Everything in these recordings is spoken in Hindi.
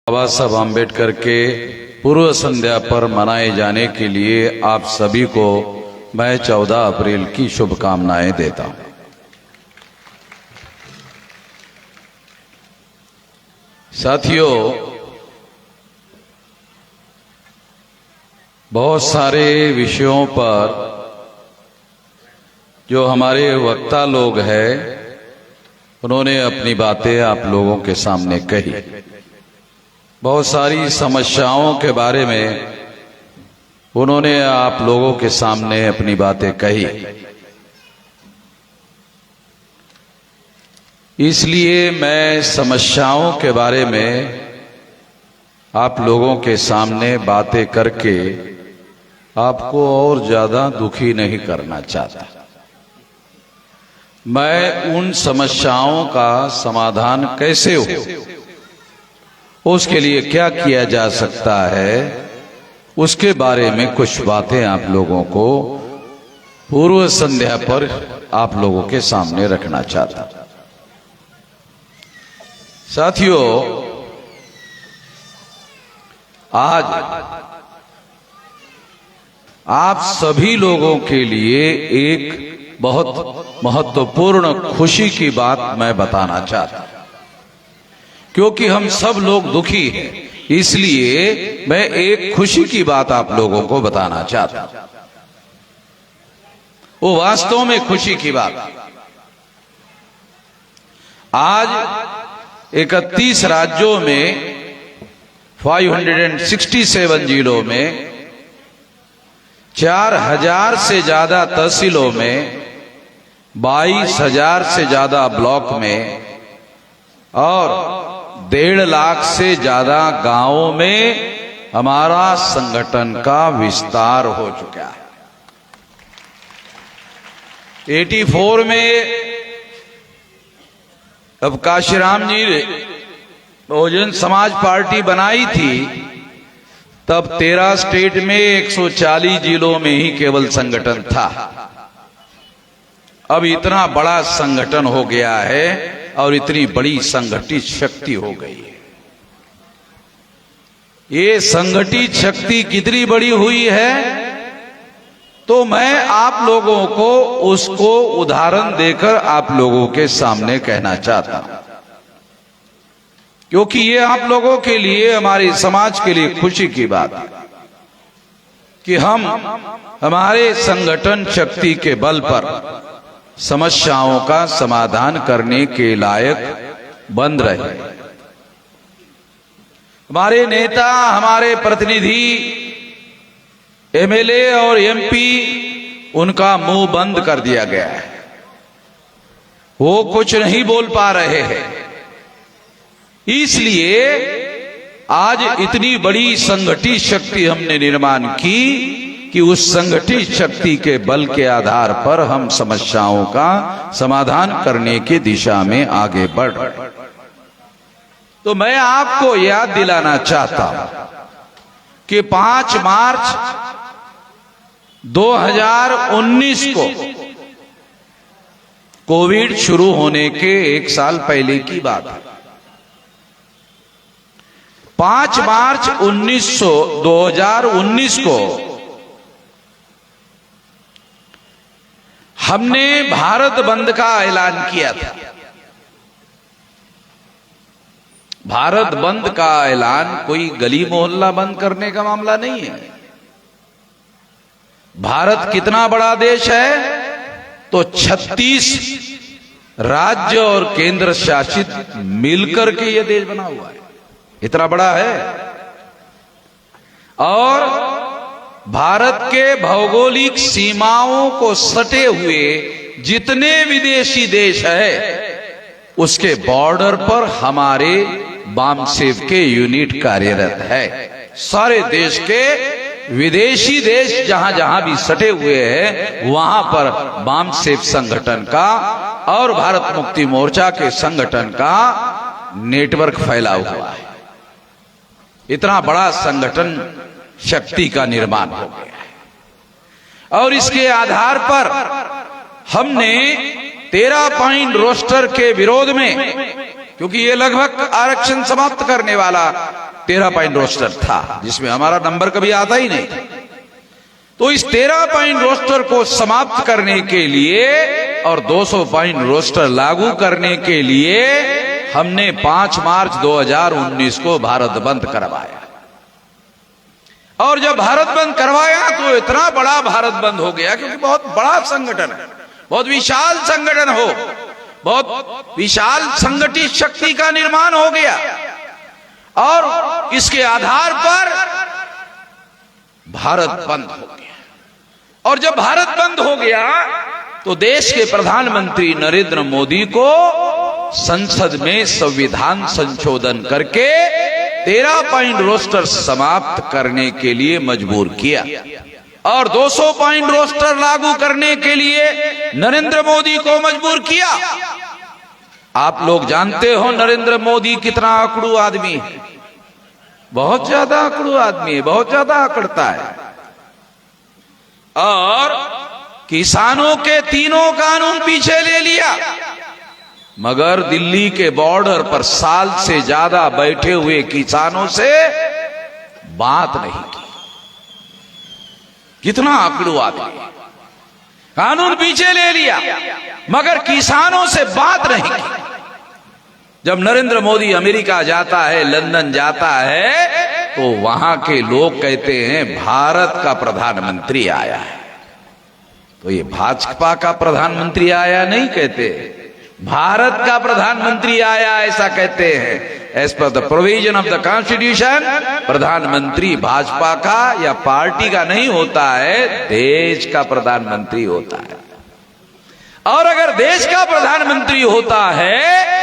बाबा साहब आम्बेडकर के पूर्व संध्या पर मनाए जाने के लिए आप सभी को मैं 14 अप्रैल की शुभकामनाएं देता हूं। साथियों, बहुत सारे विषयों पर जो हमारे वक्ता लोग हैं उन्होंने अपनी बातें आप लोगों के सामने कही। बहुत सारी समस्याओं के बारे में उन्होंने आप लोगों के सामने अपनी बातें कही। इसलिए मैं समस्याओं के बारे में आप लोगों के सामने बातें करके आपको और ज्यादा दुखी नहीं करना चाहता। मैं उन समस्याओं का समाधान कैसे हो, उसके लिए क्या किया जा सकता है, उसके बारे में कुछ बातें आप लोगों को पूर्व संध्या पर आप लोगों के सामने रखना चाहता। साथियों, आज आप सभी लोगों के लिए एक बहुत महत्वपूर्ण खुशी की बात मैं बताना चाहता हूं, क्योंकि हम सब लोग दुखी हैं। इसलिए मैं एक खुशी की बात आप लोगों को बताना चाहता हूं। वो वास्तव में खुशी की बात। आज 31 राज्यों में 567 जिलों में 4000 से ज्यादा तहसीलों में 22,000 से ज्यादा ब्लॉक में और 1.5 लाख से ज्यादा गांवों में हमारा संगठन का विस्तार हो चुका है। 84 में अब काशीराम जी बहुजन समाज पार्टी बनाई थी, तब 13 स्टेट में 140 जिलों में ही केवल संगठन था। अब इतना बड़ा संगठन हो गया है और इतनी बड़ी संगठित शक्ति हो गई है। ये संगठित शक्ति कितनी बड़ी हुई है, तो मैं आप लोगों को उसको उदाहरण देकर आप लोगों के सामने कहना चाहता हूं, क्योंकि ये आप लोगों के लिए, हमारे समाज के लिए खुशी की बात है कि हम हमारे संगठन शक्ति के बल पर समस्याओं का समाधान करने के लायक बन रहे। हमारे नेता, हमारे प्रतिनिधि, एमएलए और एमपी, उनका मुंह बंद कर दिया गया है। वो कुछ नहीं बोल पा रहे हैं। इसलिए आज इतनी बड़ी संगठित शक्ति हमने निर्माण की कि उस संगठित शक्ति के बल के आधार पर हम समस्याओं का समाधान करने की दिशा में आगे बढ़ रहे। तो मैं आपको याद दिलाना चाहता हूं कि 5 मार्च 2019 को कोविड शुरू होने के 1 साल पहले की बात है। 5 मार्च 2019 को हमने भारत बंद का ऐलान किया था। भारत बंद का ऐलान कोई गली मोहल्ला बंद करने का मामला नहीं है। भारत कितना बड़ा देश है, तो 36 राज्य और केंद्र शासित मिलकर के यह देश बना हुआ है। इतना बड़ा है। और भारत के भौगोलिक सीमाओं को सटे हुए जितने विदेशी देश है, उसके बॉर्डर पर हमारे बामसेफ के यूनिट कार्यरत है। सारे देश के विदेशी देश जहां जहां भी सटे हुए हैं, वहां पर बामसेफ संगठन का और भारत मुक्ति मोर्चा के संगठन का नेटवर्क फैला हुआ है। इतना बड़ा संगठन शक्ति का निर्माण हो गया है। और इसके आधार पर हमने 13 पॉइंट रोस्टर के विरोध में क्योंकि ये लगभग आरक्षण समाप्त करने वाला 13 पॉइंट रोस्टर था, जिसमें हमारा नंबर कभी आता ही नहीं। तो इस 13 पॉइंट रोस्टर को समाप्त करने के लिए और 200 पॉइंट रोस्टर लागू करने के लिए हमने 5 मार्च 2019 को भारत बंद करवाया। और जब भारत बंद करवाया तो इतना बड़ा भारत बंद हो गया, क्योंकि बहुत बड़ा संगठन है, बहुत विशाल संगठन हो, बहुत विशाल संगठित शक्ति का निर्माण हो गया। और इसके आधार पर भारत बंद हो गया। और जब भारत बंद हो गया तो देश के प्रधानमंत्री नरेंद्र मोदी को संसद में संविधान संशोधन करके 13 पॉइंट रोस्टर समाप्त करने के लिए मजबूर किया और 200 पॉइंट रोस्टर लागू करने के लिए नरेंद्र मोदी को मजबूर किया। आप लोग जानते हो नरेंद्र मोदी कितना आंकड़ू आदमी है, बहुत ज्यादा आंकड़ू आदमी है, बहुत ज्यादा आंकड़ता है। और किसानों के तीनों कानून पीछे ले लिया, मगर दिल्ली के बॉर्डर पर साल से ज्यादा बैठे हुए किसानों से बात नहीं की। कितना आंकड़ू आदमी, कानून पीछे ले लिया मगर किसानों से बात नहीं की। जब नरेंद्र मोदी अमेरिका जाता है, लंदन जाता है, तो वहां के लोग कहते हैं भारत का प्रधानमंत्री आया है। तो ये भाजपा का प्रधानमंत्री आया नहीं कहते, भारत का प्रधानमंत्री आया ऐसा कहते हैं। As per the provision of the constitution, प्रधानमंत्री भाजपा का या पार्टी का नहीं होता है, देश का प्रधानमंत्री होता है। और अगर देश का प्रधानमंत्री होता है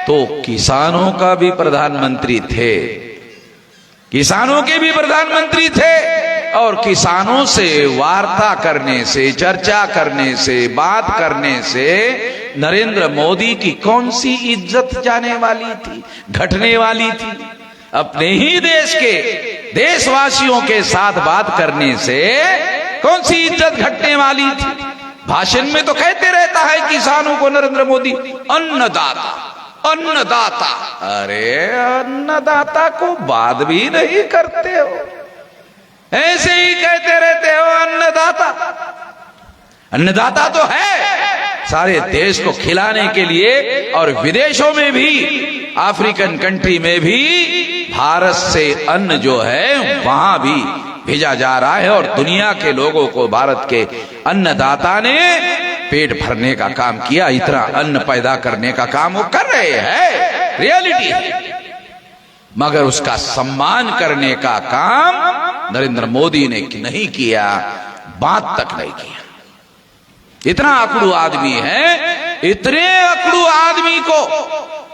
तो किसानों का भी प्रधानमंत्री थे, किसानों के भी प्रधानमंत्री थे। और किसानों से वार्ता करने से, चर्चा करने से, बात करने से नरेंद्र मोदी की कौन सी इज्जत जाने वाली थी, घटने वाली थी। अपने ही देश के देशवासियों के साथ बात करने से कौन सी इज्जत घटने वाली थी। भाषण में तो कहते रहता है किसानों को नरेंद्र मोदी अन्नदाता, अन्नदाता। अरे अन्नदाता को बात भी नहीं करते हो, ऐसे ही कहते रहते हो अन्नदाता। अन्नदाता तो है सारे देश को खिलाने के लिए, और विदेशों में भी, अफ्रीकन कंट्री में भी भारत से अन्न जो है वहां भी भेजा जा रहा है। और दुनिया के लोगों को भारत के अन्नदाता ने पेट भरने का काम किया, इतना अन्न पैदा करने का काम वो कर रहे हैं, रियलिटी है। मगर उसका सम्मान करने का काम नरेंद्र मोदी ने नहीं किया, बात तक नहीं किया। इतना अकड़ू आदमी है, इतने अकड़ू आदमी को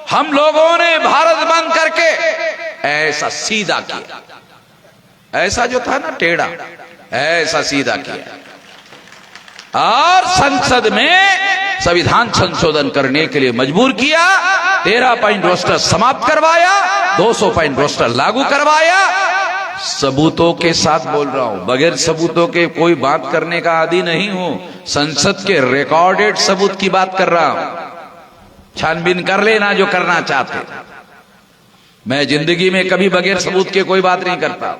हम लोगों ने भारत बंद करके ऐसा सीधा किया, ऐसा जो था ना टेढ़ा, ऐसा सीधा किया। और संसद में संविधान संशोधन करने के लिए मजबूर किया, 13 पॉइंट रोस्टर समाप्त करवाया, 200 पॉइंट रोस्टर लागू करवाया। सबूतों के साथ बोल रहा हूं, बगैर सबूतों के कोई बात करने का आदी नहीं हूं। संसद के रिकॉर्डेड सबूत की बात कर रहा हूं। छानबीन कर लेना जो करना चाहते। मैं जिंदगी में कभी बगैर सबूत के कोई बात नहीं करता,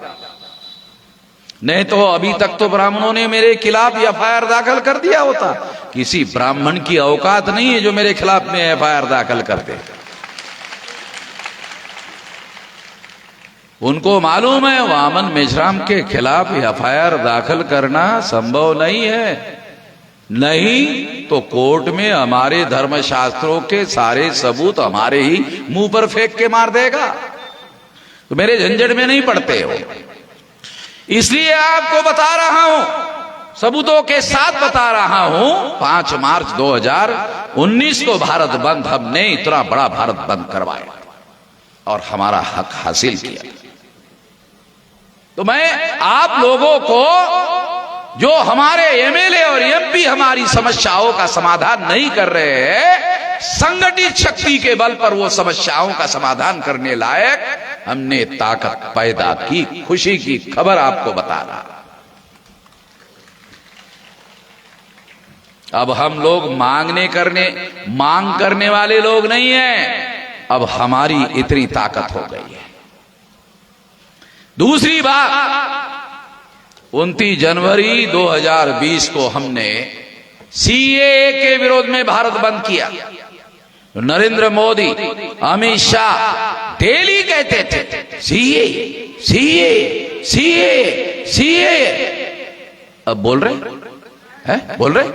नहीं तो अभी तक तो ब्राह्मणों ने मेरे खिलाफ एफआईआर दाखिल कर दिया होता। किसी ब्राह्मण की औकात नहीं है जो मेरे खिलाफ में एफआईआर दाखिल करते। उनको मालूम है वामन मेश्राम के खिलाफ एफआईआर दाखिल करना संभव नहीं है, नहीं तो कोर्ट में हमारे धर्मशास्त्रों के सारे सबूत हमारे ही मुंह पर फेंक के मार देगा। तो मेरे झंझट में नहीं पड़ते हो, इसलिए आपको बता रहा हूं, सबूतों के साथ बता रहा हूं। 5 मार्च 2019 को भारत बंद, हमने इतना बड़ा भारत बंद करवाया और हमारा हक हासिल किया। तो मैं आप लोगों को, जो हमारे एमएलए और एमपी हमारी समस्याओं का समाधान नहीं कर रहे हैं, संगठित शक्ति के बल पर वो समस्याओं का समाधान करने लायक हमने ताकत पैदा की, खुशी की खबर आपको बता रहा। अब हम लोग मांग करने वाले लोग नहीं हैं, अब हमारी इतनी ताकत हो गई है। दूसरी बात, 29 जनवरी 2020 को हमने सीएए के विरोध में भारत बंद किया। नरेंद्र मोदी, अमित शाह डेली कहते थे सीएए सीएए सीएए सीएए। अब बोल रहे हैं, बोल रहे,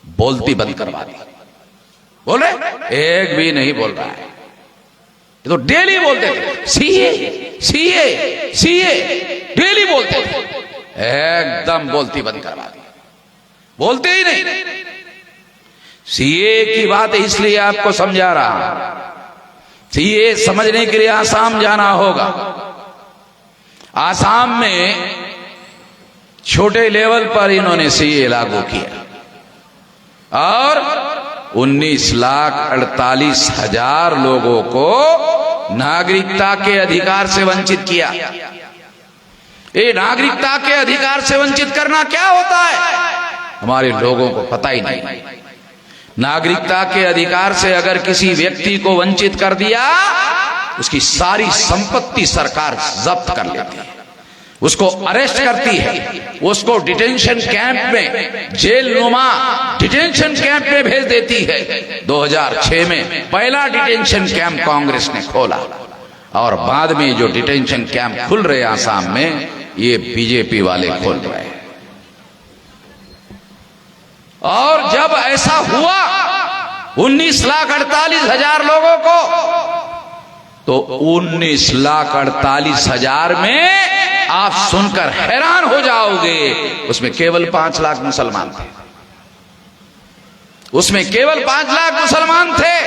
बोलती बंद करवा दी। बोल रहे, एक भी नहीं बोल रहा है। ये तो डेली बोलते थे सीएए सीएए सीएए, डेली बोलते थे, एकदम बोलती बंद करवा दी, बोलते ही नहीं। सीए की बात इसलिए आपको समझा रहा हूं। सीए समझने के लिए आसाम जाना होगा। आसाम में छोटे लेवल पर इन्होंने सीए लागू किया और 19,48,000 लोगों को नागरिकता के अधिकार से वंचित किया। ये नागरिकता के अधिकार से वंचित करना क्या होता है, हमारे लोगों को पता ही नहीं। नागरिकता के अधिकार से अगर किसी व्यक्ति को वंचित कर दिया, उसकी सारी संपत्ति सरकार जब्त कर लेती है, उसको अरेस्ट करती है, उसको डिटेंशन कैंप में, जेल नुमा डिटेंशन कैंप में भेज देती है। 2006 में पहला डिटेंशन कैंप कांग्रेस ने खोला और बाद में जो डिटेंशन कैंप खुल रहे आसाम में, ये बीजेपी वाले खोल रहे हैं। और जब ऐसा हुआ 19,48,000 लोगों को, तो 19,48,000 में आप सुनकर हैरान हो जाओगे, उसमें केवल 5 लाख मुसलमान थे। उसमें केवल 5 लाख मुसलमान थे।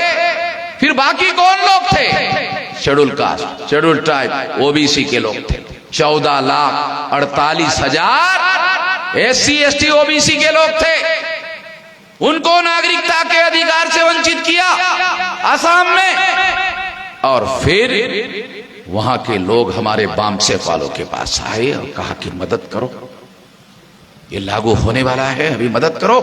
फिर बाकी कौन लोग थे? Schedule caste, schedule tribe, OBC के लोग थे। 14,48,000 एससी एसटी ओबीसी के लोग थे। उनको नागरिकता के अधिकार से वंचित किया असम में। और फिर वहां के लोग हमारे बामसेफ वालों के पास आए और कहा कि मदद करो, ये लागू होने वाला है, अभी मदद करो।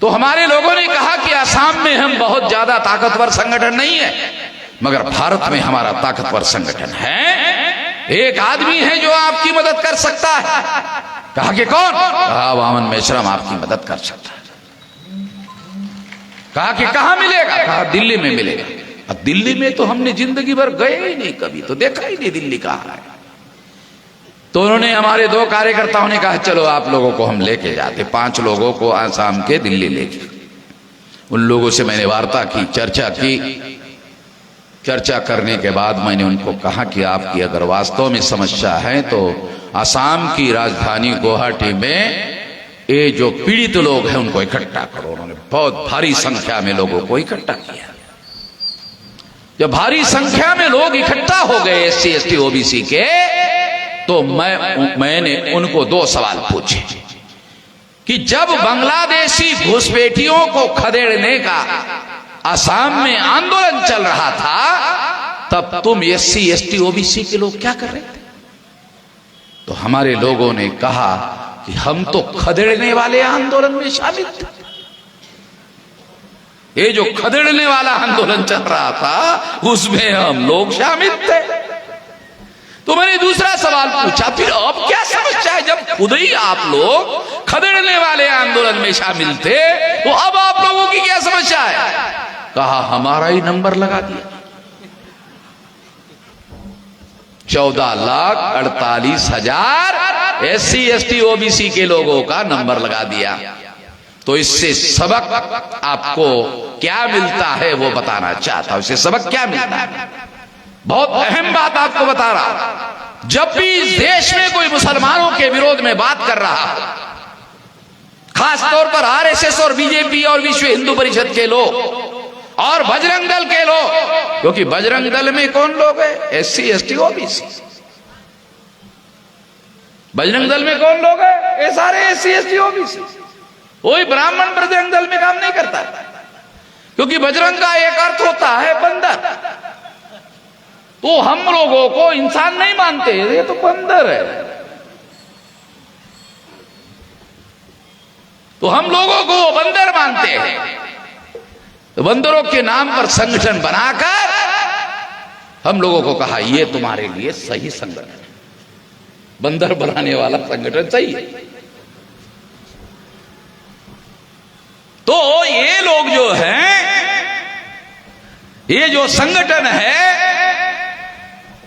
तो हमारे लोगों ने कहा कि असम में हम बहुत ज्यादा ताकतवर संगठन नहीं है, मगर भारत में हमारा ताकतवर संगठन है। एक आदमी है जो आपकी मदद कर सकता है। कहा कि कौन? कहा वामन मेश्राम आपकी मदद कर सकता है। कहा कि कहां मिलेगा? कहा दिल्ली में मिलेगा। अब दिल्ली में तो हमने जिंदगी भर गए ही नहीं, कभी तो देखा ही नहीं दिल्ली कहां है। तो उन्होंने, हमारे 2 कार्यकर्ताओं ने कहा चलो आप लोगों को हम लेके जाते। 5 लोगों को आसाम के दिल्ली लेके। उन लोगों से मैंने वार्ता की, चर्चा की। चर्चा करने के बाद मैंने उनको कहा कि आपकी अगर वास्तव में समस्या है तो असम की राजधानी गुवाहाटी में ये जो पीड़ित लोग हैं उनको इकट्ठा करो। उन्होंने बहुत भारी संख्या में लोगों को इकट्ठा किया। जब भारी संख्या में लोग इकट्ठा हो गए एससी एसटी ओबीसी के, तो मैंने उनको 2 सवाल पूछे कि जब बांग्लादेशी घुसपैठियों को खदेड़ने का असम में आंदोलन चल रहा था, तब तुम एससी एसटी ओबीसी के लोग क्या कर रहे थे? तो हमारे लोगों ने कहा कि हम तो खदेड़ने वाले आंदोलन में शामिल थे। ये जो खदेड़ने वाला आंदोलन चल रहा था उसमें हम लोग शामिल थे। तो मैंने दूसरा सवाल पूछा, फिर अब क्या समस्या है? जब खुद ही आप लोग खदेड़ने वाले आंदोलन में शामिल थे, तो अब आप लोगों की क्या समस्या है? कहा हमारा ही नंबर लगा दिया। 14,48,000 एससी एसटी ओबीसी के लोगों का नंबर लगा दिया। तो इससे सबक आपको क्या मिलता है वो बताना चाहता हूं। इससे सबक क्या मिलता है? बहुत अहम बात आपको बता रहा। जब भी इस देश में कोई मुसलमानों के विरोध में बात कर रहा, खास तौर पर आरएसएस और बीजेपी और विश्व हिंदू परिषद के लोग और बजरंग दल के लोग, क्योंकि बजरंग दल में कौन लोग है? SC ST OBC. Bajrang Dal में कौन लोग है? ये सारे एससी एसटी ओबीसी। कोई ब्राह्मण बजरंग दल में काम नहीं करता, क्योंकि बजरंग का एक अर्थ होता है बंदर। तो हम लोगों को इंसान नहीं मानते, ये तो बंदर है। तो हम लोगों को वो बंदर मानते हैं। तो बंदरों के नाम पर संगठन बनाकर हम लोगों को कहा ये तुम्हारे लिए सही संगठन है, बंदर बनाने वाला संगठन सही है। तो ये लोग जो हैं, ये जो संगठन है,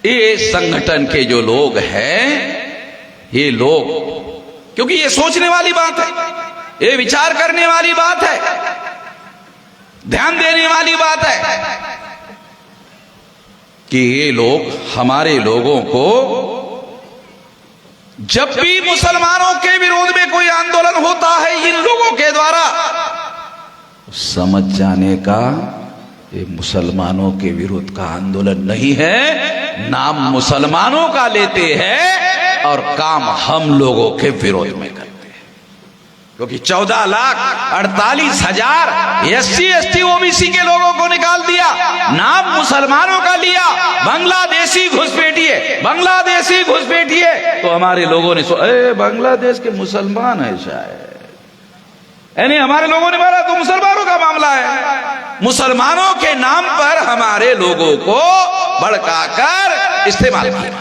ये संगठन के जो लोग हैं, ये लोग, क्योंकि ये सोचने वाली बात है, ये विचार करने वाली बात है, ध्यान देने वाली बात है कि ये लोग हमारे लोगों को जब भी मुसलमानों के विरोध में कोई आंदोलन होता है इन लोगों के द्वारा, समझ जाने का ये मुसलमानों के विरुद्ध का आंदोलन नहीं है, नाम मुसलमानों का लेते हैं और काम हम लोगों के विरोध में करते हैं। क्योंकि 14,48,000 SC ST OBC के लोगों को निकाल दिया, नाम मुसलमानों का लिया, बांग्लादेशी घुसपैठिए, बांग्लादेशी घुसपैठिए। तो हमारे लोगों ने बांग्लादेश के मुसलमान है शायद, यानी हमारे लोगों ने मारा तो मुसलमानों का मामला है। मुसलमानों के नाम पर हमारे लोगों को भड़काकर इस्तेमाल किया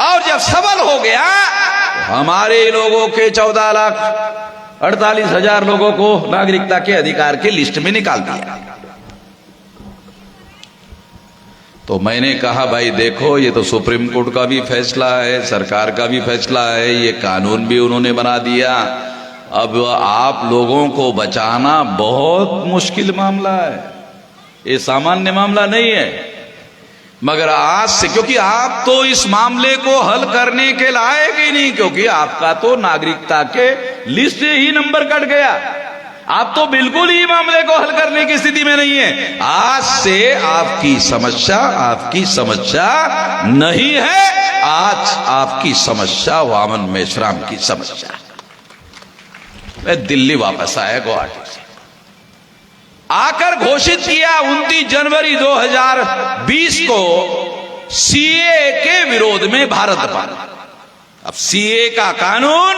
और जब सफल हो गया तो हमारे लोगों के 14,48,000 लोगों को नागरिकता के अधिकार के लिस्ट में निकाल दिया। तो मैंने कहा भाई देखो, ये तो सुप्रीम कोर्ट का भी फैसला है, सरकार का भी फैसला है, ये कानून भी उन्होंने बना दिया। अब आप लोगों को बचाना बहुत मुश्किल मामला है, ये सामान्य मामला नहीं है। मगर आज से, क्योंकि आप तो इस मामले को हल करने के लायक ही नहीं, क्योंकि आपका तो नागरिकता के लिस्ट से ही नंबर कट गया, आप तो बिल्कुल ही मामले को हल करने की स्थिति में नहीं है। आज से आपकी समस्या नहीं है, आज आपकी समस्या वामन मेश्राम की समस्या। मैं दिल्ली वापस आया गुवाहाटी से, आकर घोषित किया 29 जनवरी 2020 को सीए के विरोध में भारत बंद। अब सीए का कानून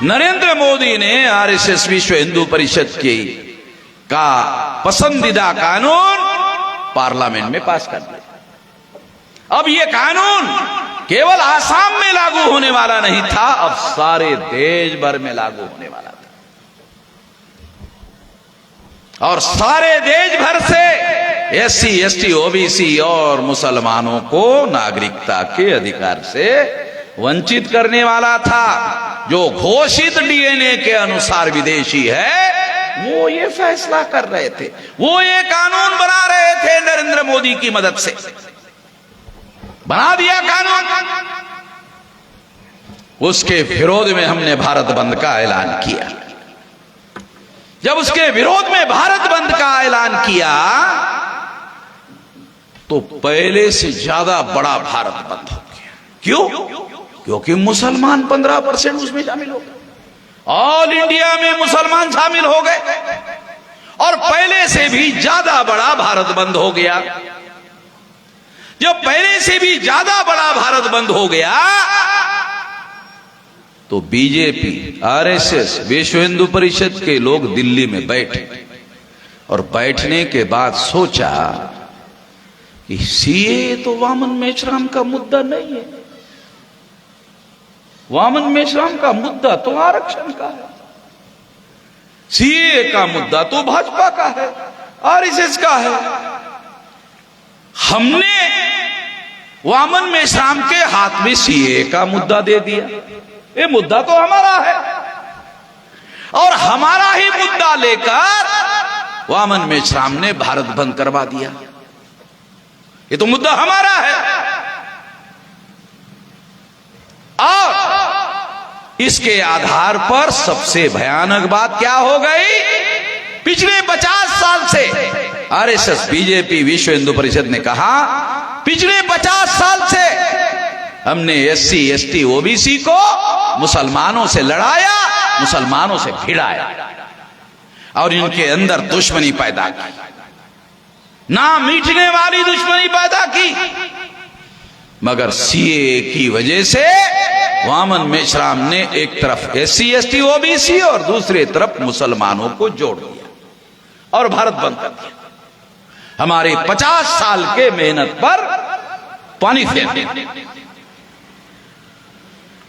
नरेंद्र मोदी ने आरएसएस विश्व हिंदू परिषद का पसंदीदा कानून पार्लियामेंट में पास कर दिया। अब यह कानून केवल आसाम में लागू होने वाला नहीं था, अब सारे देश भर में लागू होने वाला था। और सारे देश भर से SC ST OBC और मुसलमानों को नागरिकता के अधिकार से वंचित करने वाला था। जो घोषित DNA के अनुसार विदेशी है वो ये फैसला कर रहे थे, वो ये कानून बना रहे थे, नरेंद्र मोदी की मदद से बना दिया कानून। उसके विरोध में हमने भारत बंद का ऐलान किया। जब उसके विरोध में भारत बंद का ऐलान किया तो पहले से ज्यादा बड़ा भारत बंद हो गया। क्यों? क्योंकि मुसलमान 15% उसमें शामिल हो गए, ऑल इंडिया में मुसलमान शामिल हो गए और पहले से भी ज्यादा बड़ा भारत बंद हो गया। जब पहले से भी ज्यादा बड़ा भारत बंद हो गया तो बीजेपी, आरएसएस, विश्व हिंदू परिषद के लोग दिल्ली में बैठे और बैठने के बाद सोचा कि सीए तो वामन मेश्राम का मुद्दा नहीं है, वामन मेश्राम का मुद्दा तो आरक्षण का है, सीए का मुद्दा तो भाजपा का है, आरएसएस का है। हमने वामन मेश्राम के हाथ में सीए का मुद्दा दे दिया, ये मुद्दा तो हमारा है और हमारा ही मुद्दा लेकर वामन मेश्राम ने भारत बंद करवा दिया। ये तो मुद्दा हमारा है। और इसके आधार पर सबसे भयानक बात क्या हो गई, पिछले 50 साल से आरएसएस, बीजेपी, विश्व हिंदू परिषद ने कहा पिछले 50 साल से हमने SC ST OBC को मुसलमानों से लड़ाया, मुसलमानों से भिड़ाया और इनके अंदर दुश्मनी पैदा की, ना मिटने वाली दुश्मनी पैदा की। मगर सीए की वजह से वामन मेश्राम ने एक तरफ SC ST OBC और दूसरी तरफ मुसलमानों को जोड़ दिया और भारत बंद कर दिया। हमारे 50 साल के मेहनत पर पानी फेर दिया।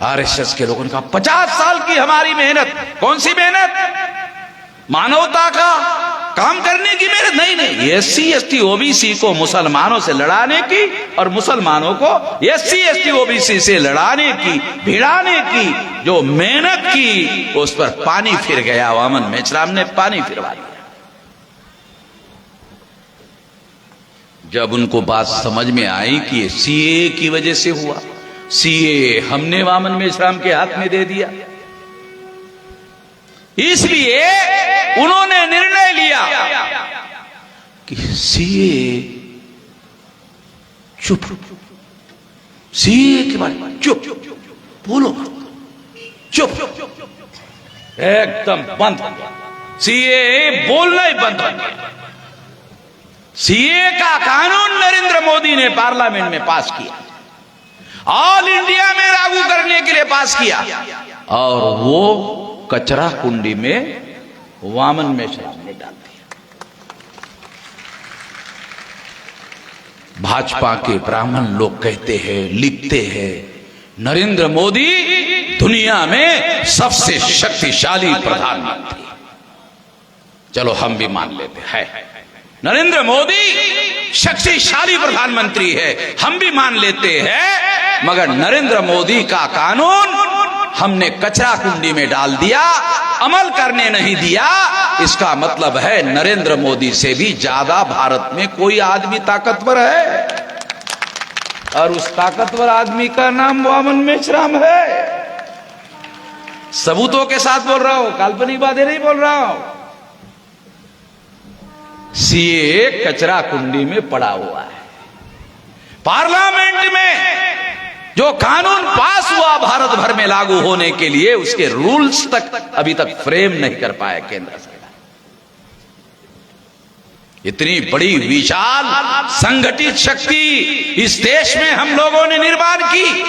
RSS के लोगों ने कहा 50 साल की हमारी मेहनत, कौन सी मेहनत? मानवता का काम करने की मेहनत नहीं, SC ST OBC को मुसलमानों से लड़ाने की और मुसलमानों को SC ST OBC से लड़ाने की, भिड़ाने की जो मेहनत की, उस पर पानी फिर गया। वामन मेश्राम ने पानी फिरवा दिया। जब उनको बात समझ में आई कि ये CAA की वजह से हुआ, CAA हमने वामन मेश्राम के हाथ में दे दिया, इसलिए उन्होंने निर्णय लिया कि CAA चुप, CAA के बारे में चुप, बोलो चुप, एकदम बंद। CAA बोलना ही बंद हो गया। CAA का कानून नरेंद्र मोदी ने पार्लियामेंट में पास किया, ऑल इंडिया में लागू करने के लिए पास किया, और वो कचरा कुंडी में वामन मेश्राम ने डाल दिया। भाजपा के ब्राह्मण लोग कहते हैं, लिखते हैं, नरेंद्र मोदी दुनिया में सबसे शक्तिशाली प्रधानमंत्री। चलो हम भी मान लेते हैं, नरेंद्र मोदी शक्तिशाली प्रधानमंत्री है, हम भी मान लेते हैं, मगर नरेंद्र मोदी का कानून हमने कचरा कुंडी में डाल दिया, अमल करने नहीं दिया। इसका मतलब है नरेंद्र मोदी से भी ज्यादा भारत में कोई आदमी ताकतवर है, और उस ताकतवर आदमी का नाम वामन मेश्राम है। सबूतों के साथ बोल रहा हूं, काल्पनिक बातें नहीं बोल रहा हूं। CAA कचरा कुंडी में पड़ा हुआ है। पार्लियामेंट में जो कानून पास हुआ भारत भर में लागू होने के लिए, उसके रूल्स तक अभी तक फ्रेम नहीं कर पाया केंद्र सरकार। इतनी बड़ी विशाल संगठित शक्ति इस देश में हम लोगों ने निर्माण की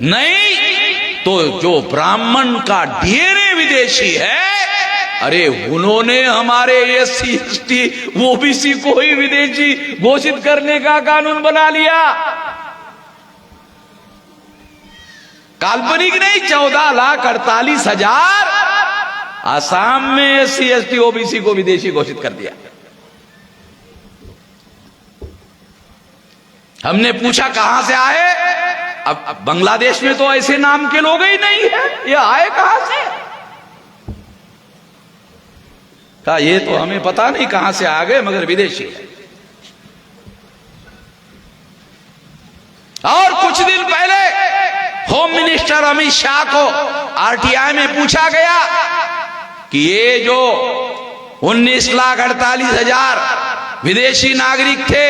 नहीं, तो जो ब्राह्मण का DNA विदेशी है, अरे उन्होंने हमारे SC ST OBC को ही विदेशी घोषित करने का कानून बना लिया। काल्पनिक नहीं, 14,48,000 आसाम में SC ST OBC को विदेशी घोषित कर दिया। हमने पूछा कहां से आए? अब बांग्लादेश में तो ऐसे नाम के लोग ही नहीं है, ये आए कहां से? कहा ये तो हमें पता नहीं कहां से आ गए, मगर विदेशी है। और कुछ दिन पहले होम मिनिस्टर अमित शाह को RTI में पूछा गया कि ये जो 19,48,000 विदेशी नागरिक थे,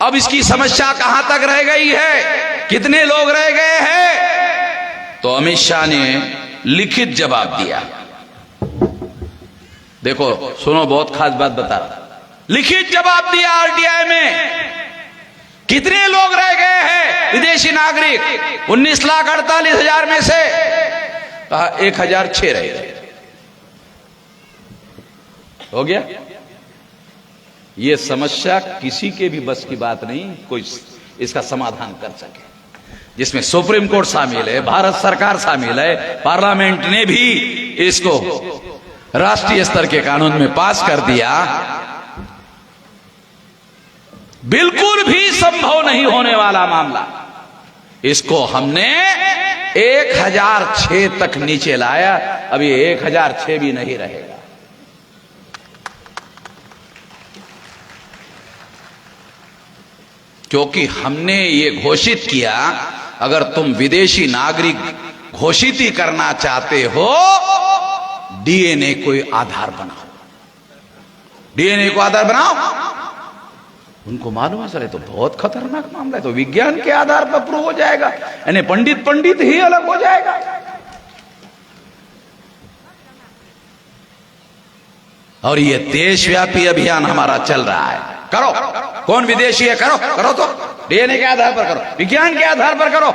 अब इसकी समस्या कहां तक रह गई है, कितने लोग रह गए हैं? तो अमित शाह ने लिखित जवाब दिया। देखो सुनो, बहुत खास बात बता रहा। लिखित जवाब दिया RTI में, कितने लोग रह गए हैं विदेशी नागरिक 19,48,000 में से? कहा 1,006 रह गए। हो गया। ये समस्या किसी के भी बस की बात नहीं, कोई इसका समाधान कर सके, जिसमें सुप्रीम कोर्ट शामिल है, भारत सरकार शामिल है, पार्लियामेंट ने भी इसको राष्ट्रीय स्तर के कानून में पास कर दिया। बिल्कुल भी संभव नहीं होने वाला मामला, इसको हमने 1,006 तक नीचे लाया। अभी 1,006 भी नहीं रहेगा। क्योंकि हमने ये घोषित किया, अगर तुम विदेशी नागरिक घोषित ही करना चाहते हो, DNA कोई आधार बनाओ, DNA को आधार बनाओ। उनको मालूम है सर ये तो बहुत खतरनाक मामला है, तो विज्ञान के आधार पर प्रूव हो जाएगा, यानी पंडित ही अलग हो जाएगा। और ये देशव्यापी अभियान हमारा चल रहा है। करो, कौन विदेशी है, करो तो DNA के आधार पर करो, विज्ञान के आधार पर करो।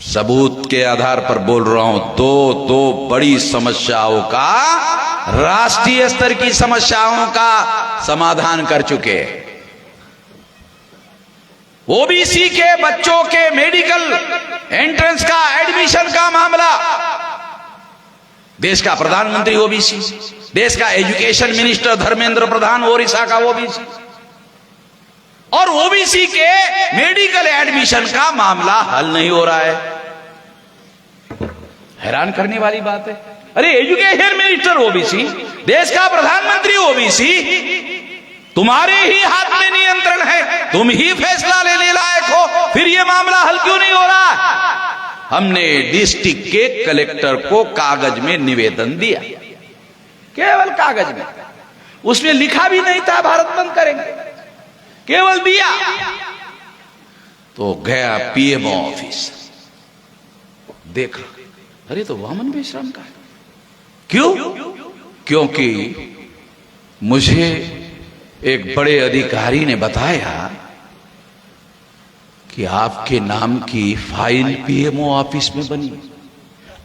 सबूत के आधार पर बोल रहा हूं, दो बड़ी समस्याओं का, राष्ट्रीय स्तर की समस्याओं का समाधान कर चुके हैं। ओबीसी के बच्चों के मेडिकल एंट्रेंस का, एडमिशन का मामला, देश का प्रधानमंत्री ओबीसी, देश का एजुकेशन मिनिस्टर धर्मेंद्र प्रधान ओडिशा का ओबीसी, और ओबीसी के मेडिकल एडमिशन का मामला हल नहीं हो रहा है। हैरान करने वाली बात है। अरे एजुकेशन मिनिस्टर ओबीसी, देश का प्रधानमंत्री ओबीसी, तुम्हारे ही हाथ में नियंत्रण है, तुम ही फैसला लेने लायक हो, फिर यह मामला हल क्यों नहीं हो रहा? हमने डिस्ट्रिक्ट के कलेक्टर को कागज में निवेदन दिया, केवल कागज में, उसमें लिखा भी नहीं था भारत बंद करेंगे, केवल दिया। तो गया पीएमओ ऑफिस, देखा, अरे तो वामन मेश्राम का है। क्यों? क्योंकि मुझे एक बड़े अधिकारी ने बताया कि आपके नाम की फाइल पीएमओ ऑफिस में बनी,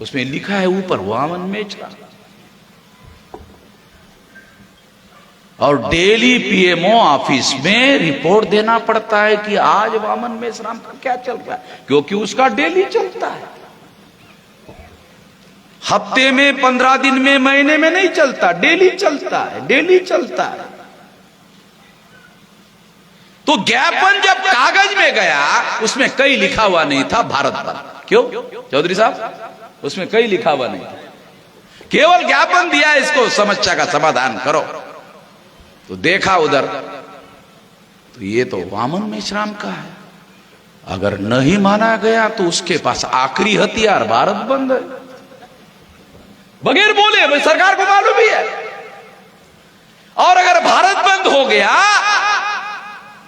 उसमें लिखा है ऊपर वामन मेश्राम, और डेली पीएमओ ऑफिस में रिपोर्ट देना पड़ता है कि आज वामन मेश्राम का क्या चल रहा है, क्योंकि उसका डेली चलता है। हफ्ते में, 15 दिन में, महीने में नहीं चलता, डेली चलता है, डेली चलता है। तो ज्ञापन जब कागज में गया, उसमें कहीं लिखा हुआ नहीं था भारत बंद। क्यों चौधरी साहब? उसमें कहीं लिखा हुआ नहीं था, केवल ज्ञापन दिया इसको समस्या का समाधान करो। तो देखा उधर, तो ये तो वामन मेश्राम का है। अगर नहीं माना गया तो उसके पास आखिरी हथियार भारत बंद है, बगैर बोले, भाई सरकार को मालूम भी है। और अगर भारत बंद हो गया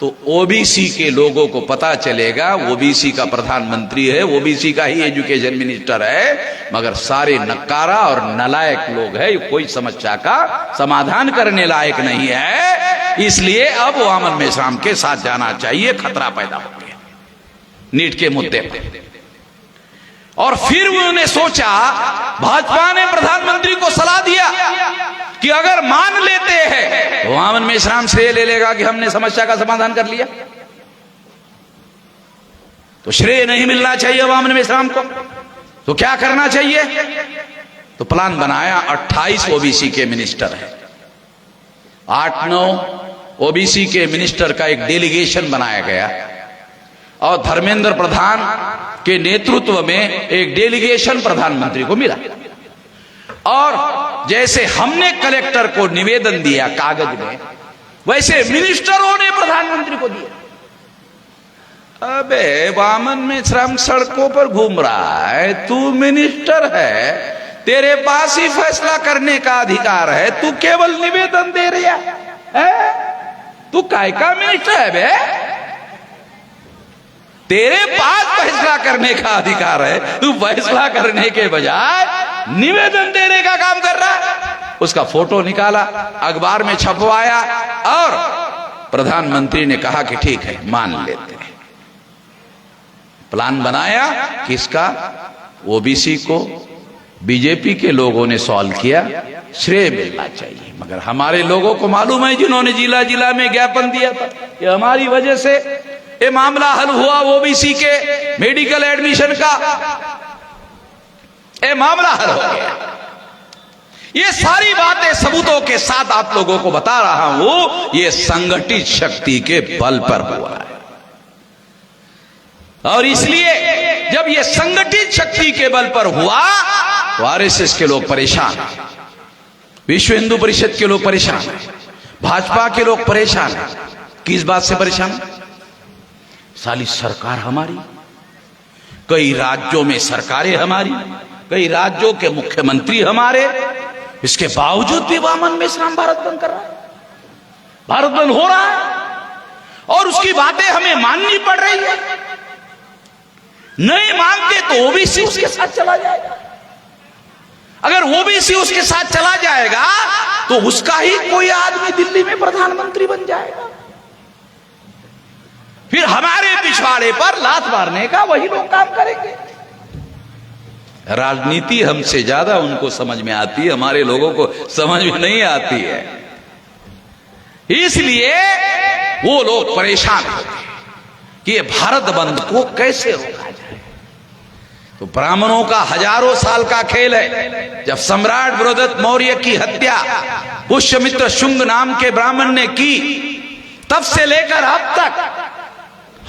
तो ओबीसी के लोगों को पता चलेगा, ओबीसी का प्रधानमंत्री है, ओबीसी का ही एजुकेशन मिनिस्टर है, मगर सारे नकारा और नलायक लोग हैं, कोई समस्या का समाधान करने लायक नहीं है। इसलिए अब वामन मेश्राम के साथ जाना चाहिए, खतरा पैदा हो गया नीट के मुद्दे पर। और फिर उन्होंने सोचा, भाजपा ने प्रधानमंत्री को सलाह दिया कि अगर मान लेते हैं तो वामन मेश्राम श्रेय ले लेगा कि हमने समस्या का समाधान कर लिया, तो श्रेय नहीं मिलना चाहिए वामन मेश्राम को। तो क्या करना चाहिए? तो प्लान बनाया, 28 ओबीसी के मिनिस्टर है, 8-9 ओबीसी के मिनिस्टर का एक डेलीगेशन बनाया गया, और धर्मेंद्र प्रधान के नेतृत्व में एक डेलीगेशन प्रधानमंत्री को मिला। और जैसे हमने कलेक्टर को निवेदन दिया कागज में, वैसे मिनिस्टरों ने प्रधानमंत्री को दिया। अबे वामन मेश्राम सड़कों पर घूम रहा है, तू मिनिस्टर है, तेरे पास ही फैसला करने का अधिकार है, तू केवल निवेदन दे रहा है। तू काय का मिनिस्टर है बे? तेरे पास फैसला करने का अधिकार है, तू फैसला करने के बजाय निवेदन देने का काम कर रहा है। उसका फोटो निकाला, अखबार में छपवाया, और प्रधानमंत्री ने कहा कि ठीक है, मान लेते हैं। प्लान बनाया किसका? ओबीसी को बीजेपी के लोगों ने सॉल्व किया, श्रेय मिलना चाहिए। मगर हमारे लोगों को मालूम है, जिन्होंने जिला जिला में ज्ञापन दिया था, कि हमारी वजह से ये मामला हल हुआ, ओबीसी के मेडिकल एडमिशन का ये मामला हल हो गया। ये सारी बातें सबूतों के साथ आप लोगों को बता रहा हूं, ये संगठित शक्ति के बल पर हुआ है। और इसलिए जब ये संगठित शक्ति के बल पर हुआ तो आरएसएस के लोग परेशान हैं, विश्व हिंदू परिषद के लोग परेशान हैं, भाजपा के लोग परेशान हैं। किस बात से परेशान? साली सरकार हमारी, कई राज्यों में सरकारें हमारी, कई राज्यों के मुख्यमंत्री हमारे, इसके बावजूद भी वामन मेश्राम भारत बंद कर रहा है, भारत बंद हो रहा है, और उसकी बातें हमें माननी पड़ रही है। नहीं मानते तो ओबीसी उसके साथ चला जाएगा। अगर ओबीसी उसके साथ चला जाएगा तो उसका ही कोई आदमी दिल्ली में प्रधानमंत्री बन जाएगा। फिर हमारे पिछवाड़े पर लात मारने का वही लोग काम करेंगे। राजनीति हमसे ज्यादा उनको समझ में आती है, हमारे लोगों को समझ में नहीं आती है। इसलिए वो लोग परेशान होते हैं कि ये भारत बंद को कैसे रोका जाए। तो ब्राह्मणों का हजारों साल का खेल है। जब सम्राट बृहदत्त मौर्य की हत्या पुष्यमित्र शुंग नाम के ब्राह्मण ने की, तब से लेकर अब तक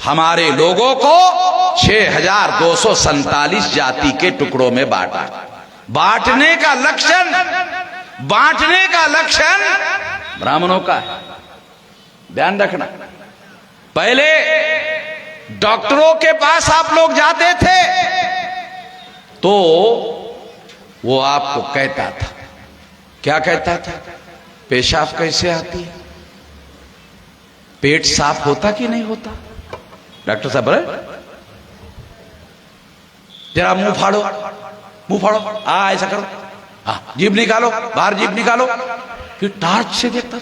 हमारे लोगों को 6247 जाति के टुकड़ों में बांटा। बांटने का लक्षण ब्राह्मणों का है, ध्यान रखना। पहले डॉक्टरों के पास आप लोग जाते थे तो वो आपको कहता था, क्या कहता था? पेशाब कैसे आती है, पेट साफ होता कि नहीं होता? डॉक्टर साहब बोले जरा मुंह फाड़ो, ऐसा करो, जीभ निकालो, बाहर जीभ निकालो। फिर टार्च से देखता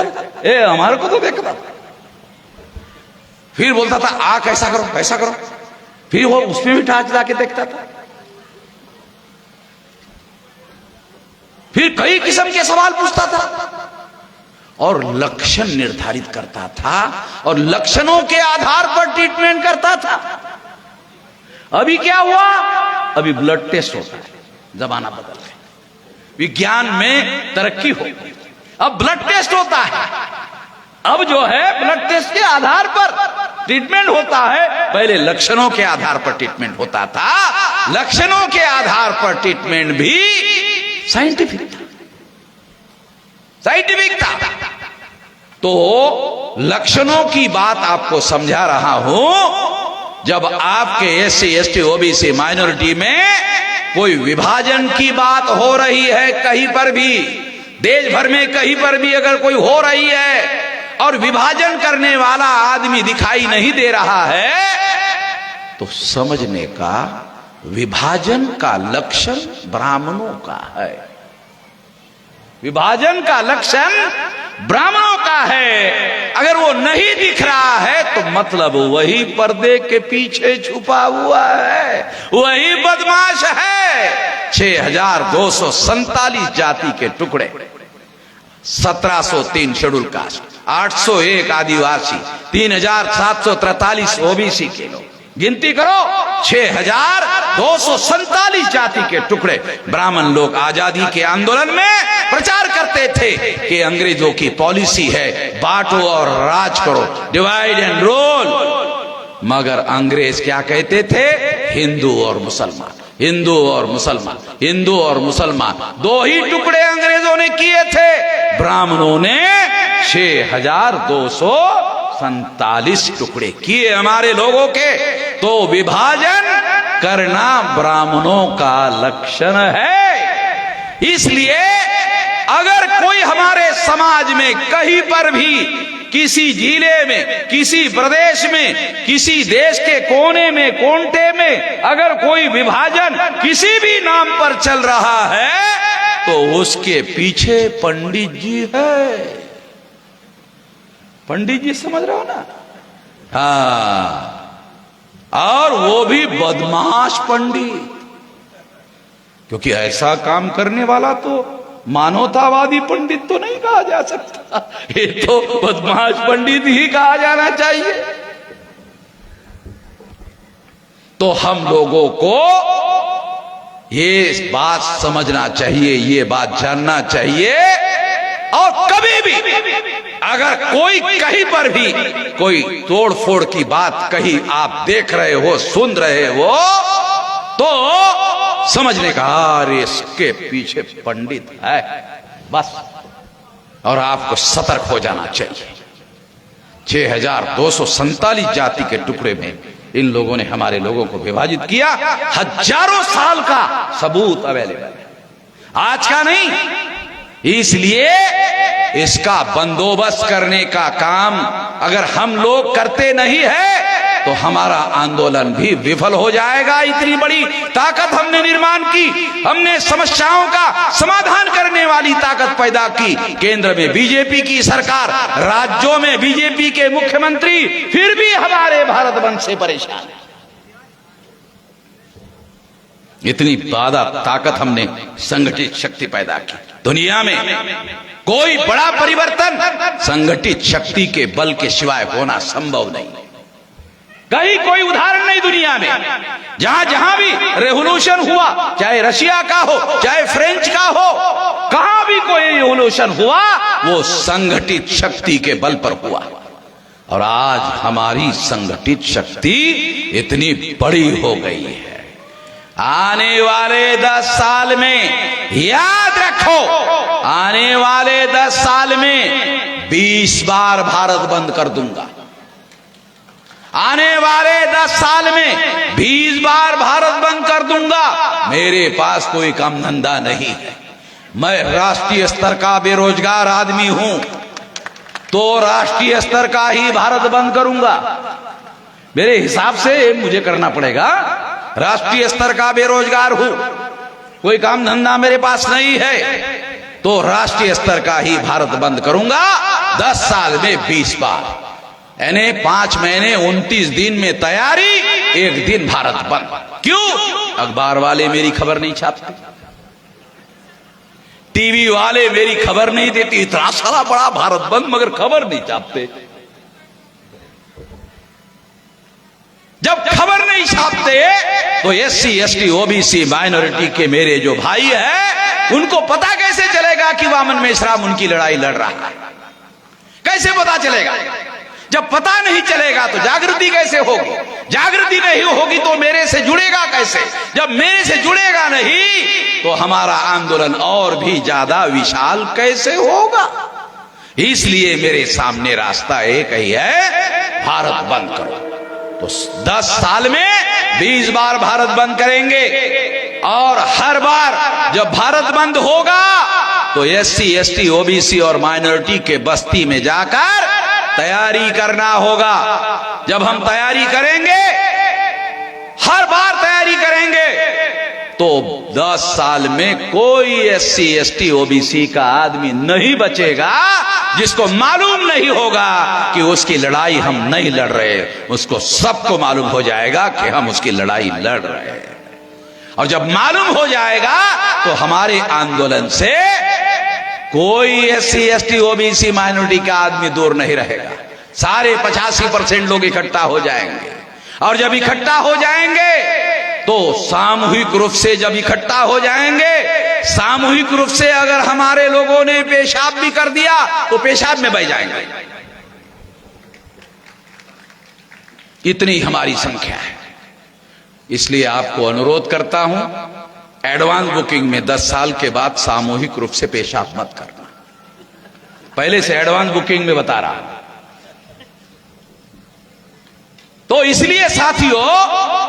था, ए हमारे को तो देखता था। फिर बोलता था आंख ऐसा करो। फिर वो उसमें भी टार्च लाके देखता था। फिर कई किस्म के सवाल पूछता था और लक्षण निर्धारित करता था और लक्षणों के आधार पर ट्रीटमेंट करता था। अभी क्या हुआ? अभी ब्लड टेस्ट होता है, जमाना बदल गया, विज्ञान में तरक्की हो गई, अब ब्लड टेस्ट होता है। अब जो है ब्लड टेस्ट के आधार पर ट्रीटमेंट होता है, पहले लक्षणों के आधार पर ट्रीटमेंट होता था। लक्षणों के आधार पर ट्रीटमेंट भी साइंटिफिक था। तो लक्षणों की बात आपको समझा रहा हूं। जब आपके SC ST OBC माइनॉरिटी में कोई विभाजन की बात हो रही है, कहीं पर भी देश भर में कहीं पर भी अगर कोई हो रही है और विभाजन करने वाला आदमी दिखाई नहीं दे रहा है, तो समझने का विभाजन का लक्षण ब्राह्मणों का है। विभाजन का लक्षण ब्राह्मणों का है। अगर वो नहीं दिख रहा है तो मतलब वही पर्दे के पीछे छुपा हुआ है, वही बदमाश है। 6247 जाति के टुकड़े, 1703 शेड्यूल कास्ट, 801 आदिवासी, 3743 OBC के लोग, गिनती करो 6247 जाति के टुकड़े। ब्राह्मण लोग आजादी के आंदोलन में प्रचार करते थे कि अंग्रेजों की पॉलिसी है बांटो और राज करो, डिवाइड एंड रूल। मगर अंग्रेज क्या कहते थे? हिंदू और मुसलमान, हिंदू और मुसलमान, हिंदू और मुसलमान, दो ही टुकड़े अंग्रेजों ने किए थे। ब्राह्मणों ने 6247 टुकड़े किए हमारे लोगों के। तो विभाजन करना ब्राह्मणों का लक्षण है। इसलिए अगर कोई हमारे समाज में कहीं पर भी, किसी जिले में, किसी प्रदेश में, किसी देश के कोने में, कोंटे में अगर कोई विभाजन किसी भी नाम पर चल रहा है तो उसके पीछे पंडित जी है। पंडित जी समझ रहे हो ना? हाँ, और वो भी बदमाश पंडित, क्योंकि ऐसा काम करने वाला तो मानवतावादी पंडित तो नहीं कहा जा सकता, ये तो बदमाश पंडित ही कहा जाना चाहिए। तो हम लोगों को ये बात समझना चाहिए, ये बात जानना चाहिए। और कभी भी अगर कोई कहीं पर भी कोई तोड़ फोड़ की बात कहीं आप देख रहे हो, सुन रहे हो, तो समझने का अरे इसके पीछे पंडित है, बस। और आपको सतर्क हो जाना चाहिए। 6247 जाति के टुकड़े में इन लोगों ने हमारे लोगों को विभाजित किया। हजारों साल का सबूत अवेलेबल है, आज का नहीं। इसलिए इसका बंदोबस्त करने का काम अगर हम लोग करते नहीं है तो हमारा आंदोलन भी विफल हो जाएगा। इतनी बड़ी ताकत हमने निर्माण की, हमने समस्याओं का समाधान करने वाली ताकत पैदा की। केंद्र में बीजेपी की सरकार, राज्यों में बीजेपी के मुख्यमंत्री, फिर भी हमारे भारत बंद से परेशान है। इतनी ज्यादा ताकत हमने संगठित शक्ति पैदा की। दुनिया में कोई बड़ा परिवर्तन संगठित शक्ति के बल के सिवाय होना संभव नहीं। कहीं कोई उदाहरण नहीं दुनिया में। जहां जहां भी रेवोल्यूशन हुआ, चाहे रशिया का हो, चाहे फ्रेंच का हो, कहां भी कोई रेवोल्यूशन हुआ वो संगठित शक्ति के बल पर हुआ। और आज हमारी संगठित शक्ति इतनी बड़ी हो गई है। आने वाले 10 साल में याद रखो, आने वाले 10 साल में 20 बार भारत बंद कर दूंगा। आने वाले 10 साल में 20 बार भारत बंद कर दूंगा। मेरे पास कोई काम धंधा नहीं है। मैं राष्ट्रीय स्तर का बेरोजगार आदमी हूं, तो राष्ट्रीय स्तर का ही भारत बंद करूंगा। मेरे हिसाब से मुझे करना पड़ेगा। राष्ट्रीय स्तर का बेरोजगार हूं, कोई काम धंधा मेरे पास नहीं है, तो राष्ट्रीय स्तर का ही भारत बंद करूंगा। 10 साल में 20 बार, यानी 5 महीने 29 दिन में तैयारी, 1 दिन भारत बंद। क्यों? अखबार वाले मेरी खबर नहीं छापते, टीवी वाले मेरी खबर नहीं देती। इतना सारा बड़ा भारत बंद मगर खबर नहीं छापते। जब खबर नहीं छापते तो SC ST OBC माइनॉरिटी के मेरे जो भाई हैं उनको पता कैसे चलेगा कि वामन मेश्राम उनकी लड़ाई लड़ रहा है? कैसे पता चलेगा? जब पता नहीं चलेगा तो जागृति कैसे होगी? जागृति नहीं होगी तो मेरे से जुड़ेगा कैसे? जब मेरे से जुड़ेगा नहीं तो हमारा आंदोलन और भी ज्यादा विशाल कैसे होगा? इसलिए मेरे सामने रास्ता एक ही है, भारत बंद करो। तो 10 साल में 20 बार भारत बंद करेंगे, और हर बार जब भारत बंद होगा तो SC ST OBC और माइनॉरिटी के बस्ती में जाकर तैयारी करना होगा। जब हम तैयारी करेंगे, हर बार तैयारी करेंगे, तो 10 साल में कोई SC ST OBC का आदमी नहीं बचेगा जिसको मालूम नहीं होगा कि उसकी लड़ाई हम नहीं लड़ रहे। उसको सबको मालूम हो जाएगा कि हम उसकी लड़ाई लड़ रहे हैं। और जब मालूम हो जाएगा तो हमारे आंदोलन से कोई SC ST OBC माइनॉरिटी का आदमी दूर नहीं रहेगा। सारे 85% लोग इकट्ठा हो जाएंगे, और जब इकट्ठा हो जाएंगे तो सामूहिक रूप से, जब इकट्ठा हो जाएंगे सामूहिक रूप से, अगर हमारे लोगों ने पेशाब भी कर दिया तो पेशाब में बह जाएंगे। इतनी हमारी संख्या है। इसलिए आपको अनुरोध करता हूं, एडवांस बुकिंग में 10 साल के बाद सामूहिक रूप से पेशाब मत करना। पहले से एडवांस बुकिंग में बता रहा हूं। तो इसलिए साथियों,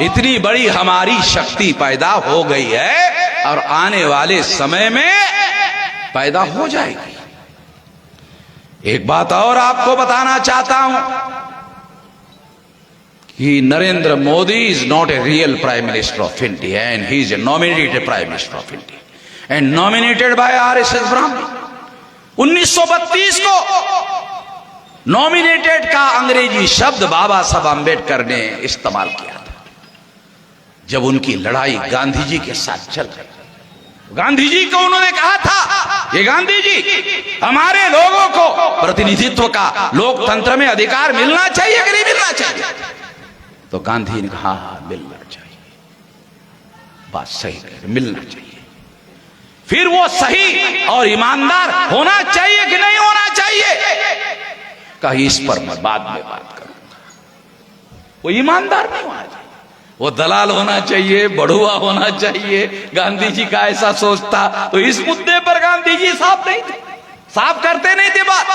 इतनी बड़ी हमारी शक्ति पैदा हो गई है और आने वाले समय में पैदा हो जाएगी। एक बात और आपको बताना चाहता हूं कि Narendra Modi is not a real prime minister of India, and he is a nominated prime minister of India and nominated by RSS ब्राह्मण। 1932 को नॉमिनेटेड का अंग्रेजी शब्द बाबा साहब आंबेडकर ने इस्तेमाल किया था जब उनकी लड़ाई गांधी जी के साथ चल रही। गांधी जी को उन्होंने कहा था, ये गांधी जी, हमारे लोगों को प्रतिनिधित्व का, लोकतंत्र में अधिकार मिलना चाहिए कि नहीं मिलना चाहिए? तो गांधी ने कहा, मिलना चाहिए। बात सही है, मिलना चाहिए। फिर वो सही और ईमानदार होना चाहिए कि नहीं होना चाहिए? कहीं इस पर मैं बाद में बात करूंगा। वो ईमानदार नहीं होना चाहिए, वो दलाल होना चाहिए, बढ़ुआ होना चाहिए। गांधी जी का ऐसा सोचता तो इस मुद्दे पर गांधी जी साफ नहीं थे, साफ करते नहीं थे बात।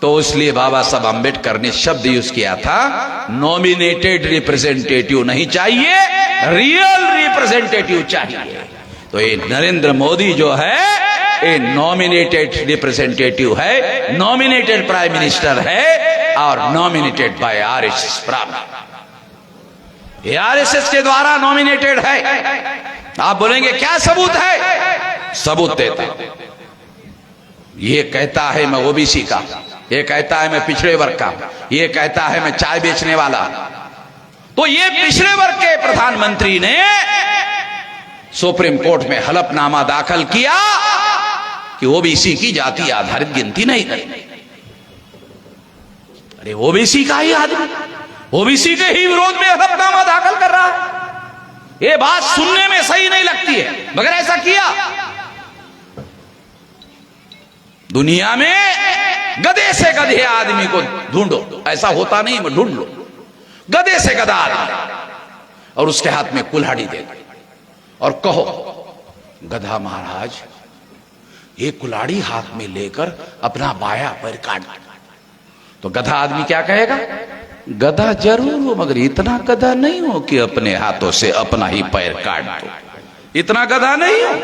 तो इसलिए बाबा साहब आंबेडकर ने शब्द यूज किया था, नॉमिनेटेड रिप्रेजेंटेटिव नहीं चाहिए, रियल रिप्रेजेंटेटिव चाहिए। तो ये नरेंद्र मोदी जो है ये नॉमिनेटेड रिप्रेजेंटेटिव है, नॉमिनेटेड प्राइम मिनिस्टर है, और नॉमिनेटेड बाय RSS ब्राह्मण। ये RSS के द्वारा नॉमिनेटेड है। आप बोलेंगे क्या सबूत है? सबूत देता हूं। ये कहता है मैं OBC का, ये कहता है मैं पिछड़े वर्ग का, ये कहता है मैं चाय बेचने वाला। तो ये पिछड़े वर्ग के प्रधानमंत्री ने सुप्रीम कोर्ट में हलफनामा दाखिल किया कि ओबीसी की जाति आधारित गिनती नहीं करनी। अरे ओबीसी का ही आदमी ओबीसी के ही विरोध में हलफनामा दाखिल कर रहा है। ये बात सुनने में सही नहीं लगती है, मगर ऐसा किया। दुनिया में गधे से गधे आदमी को ढूंढो, ऐसा होता नहीं, मैं ढूंढ लो गधे से गधा आदमी और उसके हाथ में कुल्हाड़ी दे और कहो, गधा महाराज ये कुल्हाड़ी हाथ में लेकर अपना बाया पैर काट। तो गधा आदमी क्या कहेगा? गधा जरूर हो, मगर इतना गधा नहीं हो कि अपने हाथों से अपना ही पैर काट दो, इतना गधा नहीं हो।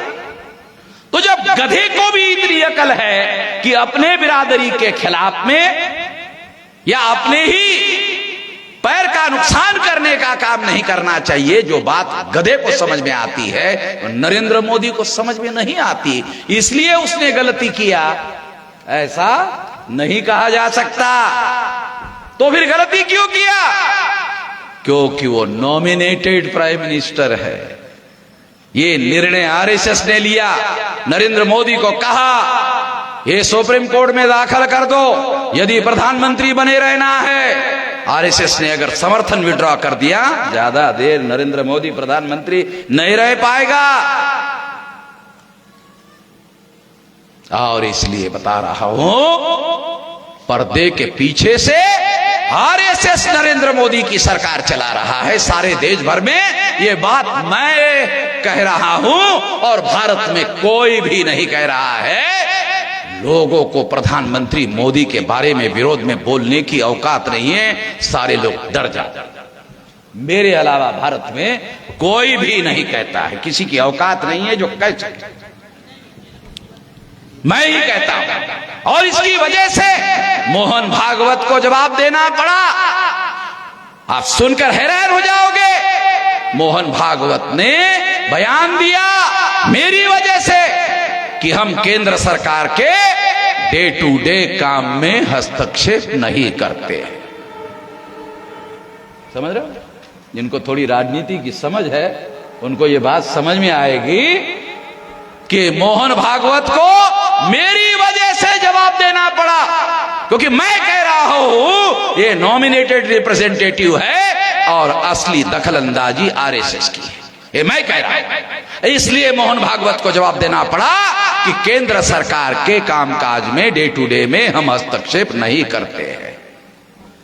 तो जब गधे को भी इतनी अकल है कि अपने बिरादरी के खिलाफ में या अपने ही पैर का नुकसान करने का काम नहीं करना चाहिए, जो बात गधे को समझ में आती है नरेंद्र मोदी को समझ में नहीं आती, इसलिए उसने गलती किया, ऐसा नहीं कहा जा सकता। तो फिर गलती क्यों किया? क्योंकि वो नॉमिनेटेड प्राइम मिनिस्टर है। ये निर्णय आरएसएस ने लिया, नरेंद्र मोदी को कहा ये सुप्रीम कोर्ट में दाखिल कर दो यदि प्रधानमंत्री बने रहना है। आरएसएस ने अगर समर्थन विड्रॉ कर दिया, ज्यादा देर नरेंद्र मोदी प्रधानमंत्री नहीं रह पाएगा। और इसलिए बता रहा हूं, पर्दे के पीछे से आरएसएस नरेंद्र मोदी की सरकार चला रहा है सारे देश भर में। ये बात मैं कह रहा हूं और भारत में कोई भी नहीं कह रहा है। लोगों को प्रधानमंत्री मोदी के बारे में विरोध में बोलने की औकात नहीं है, सारे लोग डर जाते। मेरे अलावा भारत में कोई भी नहीं कहता है, किसी की औकात नहीं है जो कह सके, मैं ही कहता हूं। और इसकी वजह से मोहन भागवत को जवाब देना पड़ा। आप सुनकर हैरान हो जाओगे, मोहन भागवत ने बयान दिया मेरी वजह से कि हम केंद्र सरकार के डे टू डे काम में हस्तक्षेप नहीं करते। समझ रहे हो? जिनको थोड़ी राजनीति की समझ है उनको ये बात समझ में आएगी कि मोहन भागवत को मेरी वजह से जवाब देना पड़ा, क्योंकि मैं कह रहा हूं ये नॉमिनेटेड रिप्रेजेंटेटिव है और असली दखलंदाजी आरएसएस की है, ये मैं कह रहा हूं। इसलिए मोहन भागवत को जवाब देना पड़ा कि केंद्र सरकार के कामकाज में डे टू डे में हम हस्तक्षेप नहीं करते हैं।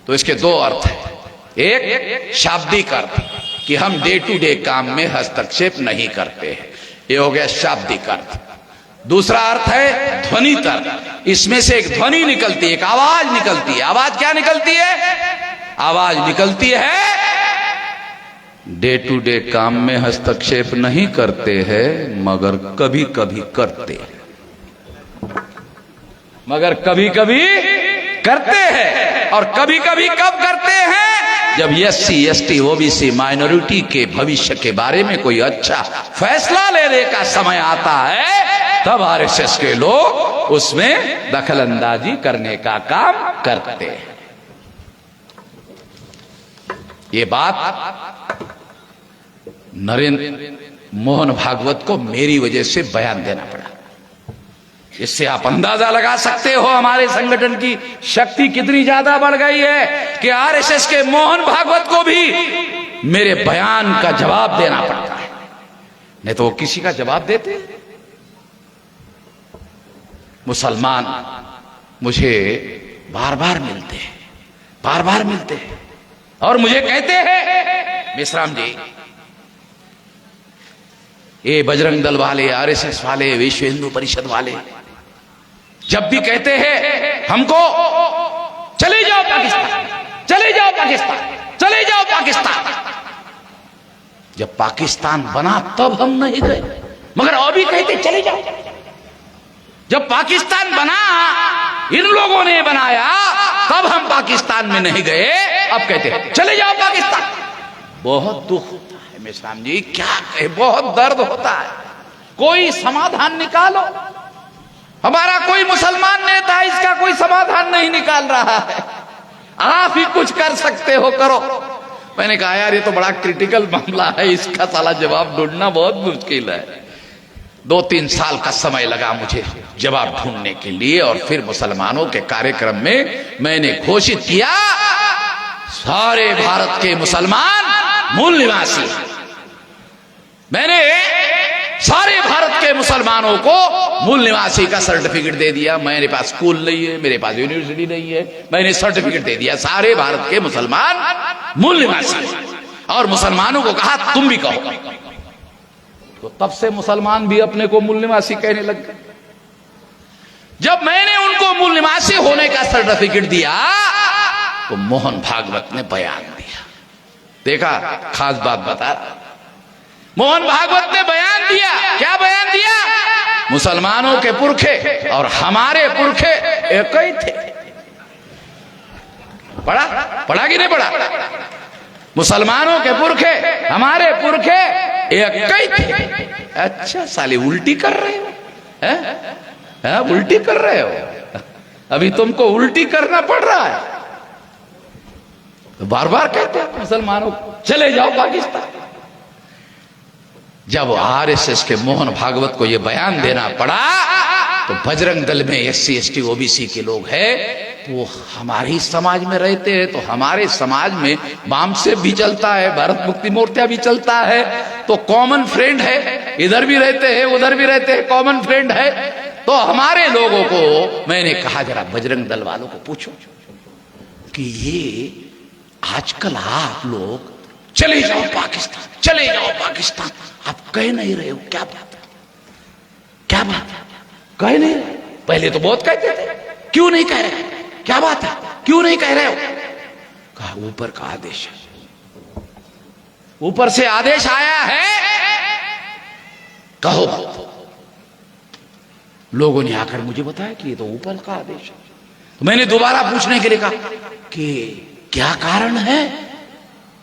तो इसके दो अर्थ हैं, एक शाब्दिक अर्थ कि हम डे टू डे काम में हस्तक्षेप नहीं करते हैं, ये हो गया शाब्दिक अर्थ। दूसरा अर्थ है ध्वनित अर्थ। इसमें से एक ध्वनि निकलती है, एक आवाज निकलती है। आवाज क्या निकलती है? आवाज निकलती है डे टू डे काम में हस्तक्षेप नहीं करते हैं, मगर कभी कभी करते हैं, मगर कभी कभी करते हैं। और कभी कभी कब करते हैं? जब एससी एसटी ओबीसी माइनॉरिटी के भविष्य के बारे में कोई अच्छा फैसला लेने का समय आता है, तब आरएसएस के लोग उसमें दखलंदाजी करने का काम करते हैं। ये बात नरेंद्र मोहन भागवत को मेरी वजह से बयान देना पड़ा। इससे आप अंदाजा लगा सकते हो हमारे संगठन की शक्ति कितनी ज्यादा बढ़ गई है कि आरएसएस के मोहन भागवत को भी मेरे बयान का जवाब देना पड़ता है, नहीं तो वो किसी का जवाब देते। मुसलमान मुझे बार बार मिलते हैं, बार बार मिलते हैं और मुझे कहते हैं मेश्राम जी, ये बजरंग दल वाले, आरएसएस वाले, विश्व हिंदू परिषद वाले जब भी कहते हैं हमको चले जाओ पाकिस्तान, चले जाओ पाकिस्तान, चले जाओ पाकिस्तान, जब पाकिस्तान बना तब हम नहीं गए, मगर अभी कहते चले जाओ। जब पाकिस्तान बना, इन लोगों ने बनाया, तब हम पाकिस्तान में नहीं गए, अब कहते हैं चले जाओ पाकिस्तान। बहुत दुख होता है मेश्राम जी, क्या कहे, बहुत दर्द होता है। कोई समाधान निकालो। हमारा कोई मुसलमान नेता इसका कोई समाधान नहीं निकाल रहा है। आप ही कुछ कर सकते हो, करो। मैंने कहा यार ये तो बड़ा क्रिटिकल मामला है, इसका साला जवाब ढूंढना बहुत मुश्किल है। 2-3 साल का समय लगा मुझे जवाब ढूंढने के लिए, और फिर मुसलमानों के कार्यक्रम में मैंने घोषित किया सारे भारत के मुसलमान मूल निवासी। मैंने सारे भारत के मुसलमानों को मूल निवासी का सर्टिफिकेट दे दिया। मेरे पास स्कूल नहीं है, मेरे पास यूनिवर्सिटी नहीं है, मैंने सर्टिफिकेट दे दिया सारे भारत के मुसलमान मूल निवासी। और मुसलमानों को कहा तुम भी कहो। तो तब से मुसलमान भी अपने को मूल निवासी कहने लग गए। जब मैंने उनको मूल निवासी होने का सर्टिफिकेट दिया तो मोहन भागवत ने बयान दिया। देखा, खास बात बता, मोहन भागवत ने बयान दिया। क्या बयान दिया? मुसलमानों के पुरखे और हमारे पुरखे एक ही थे। पढ़ा कि नहीं पढ़ा? मुसलमानों के पुरखे हमारे पुरखे एक ही थे। अच्छा साले उल्टी कर रहे हो, हैं? उल्टी कर रहे हो, अभी तुमको उल्टी करना पड़ रहा है। तो बार बार कहते हैं मुसलमानों चले जाओ पाकिस्तान। जब आरएसएस के मोहन भागवत को यह बयान देना पड़ा तो बजरंग दल में SC ST OBC के लोग हैं, तो वो हमारे ही समाज में रहते हैं। तो हमारे समाज में वाम से भी चलता है, भारत मुक्ति मोर्चा भी चलता है, तो कॉमन फ्रेंड है, इधर भी रहते हैं उधर भी रहते हैं, कॉमन फ्रेंड है। तो हमारे लोगों को मैंने कहा जरा बजरंग दल वालों को पूछो कि ये आजकल आप लोग चले जाओ पाकिस्तान, चले जाओ पाकिस्तान, आप कह नहीं रहे हो, क्या बात है? क्या बात है? कह नहीं रहे? पहले तो बहुत कहते थे, क्यों नहीं कह रहे? क्या बात है, क्यों नहीं कह रहे हो? कहा ऊपर का आदेश है, ऊपर से आदेश आया है, कहो। लोगों ने आकर मुझे बताया कि ये तो ऊपर का आदेश है। तो मैंने दोबारा पूछने के लिए कहा कि क्या कारण है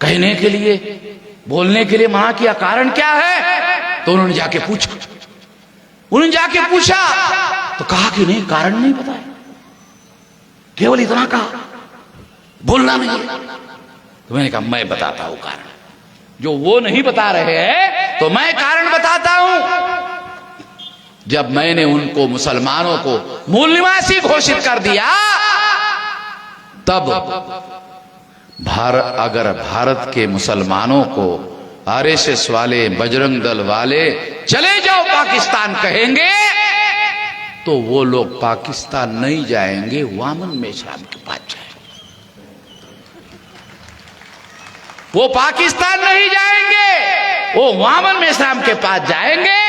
कहने के लिए, बोलने के लिए मना किया, कारण क्या है? तो उन्होंने जाके पूछा, तो कहा कि नहीं, कारण नहीं बताया, केवल इतना कहा, बोलना नहीं। तो मैंने कहा मैं बताता हूं कारण, जो वो नहीं बता रहे हैं तो मैं कारण बताता हूं। जब मैंने उनको मुसलमानों को मूल निवासी घोषित कर दिया, तब अगर भारत के मुसलमानों को आरएसएस वाले, बजरंग दल वाले चले जाओ पाकिस्तान कहेंगे, तो वो लोग पाकिस्तान नहीं जाएंगे, वामन मेश्राम के पास जाएंगे। वो पाकिस्तान नहीं जाएंगे, वो वामन मेश्राम के पास जाएंगे।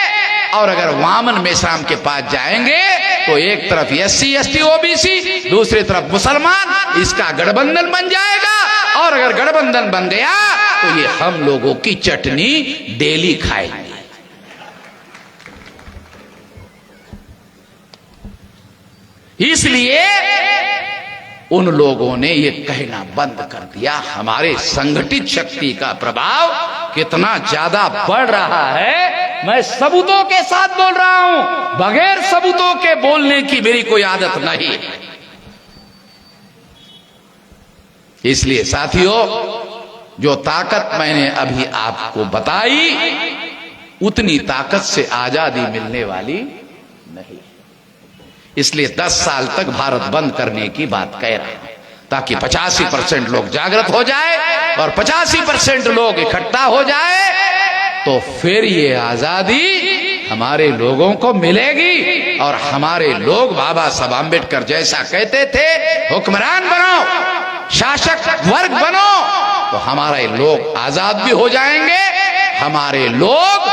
और अगर वामन मेश्राम के पास जाएंगे तो एक तरफ SC ST OBC, दूसरी तरफ मुसलमान, इसका गठबंधन बन जाएगा। और अगर गठबंधन बन गया तो ये हम लोगों की चटनी डेली खाएंगे। इसलिए उन लोगों ने ये कहना बंद कर दिया। हमारे संगठित शक्ति का प्रभाव कितना ज्यादा बढ़ रहा है, मैं सबूतों के साथ बोल रहा हूं, बगैर सबूतों के बोलने की मेरी कोई आदत नहीं। इसलिए साथियों, जो ताकत मैंने अभी आपको बताई, उतनी ताकत से आजादी मिलने वाली नहीं। इसलिए 10 साल तक भारत बंद करने की बात कह रहा हूं, ताकि 85% लोग जागृत हो जाए और 85% लोग इकट्ठा हो जाए, तो फिर ये आजादी हमारे लोगों को मिलेगी। और हमारे लोग बाबा साहब आंबेडकर जैसा कहते थे, हुक्मरान बनो, शासक वर्ग बनो, तो हमारे लोग आजाद भी हो जाएंगे, हमारे लोग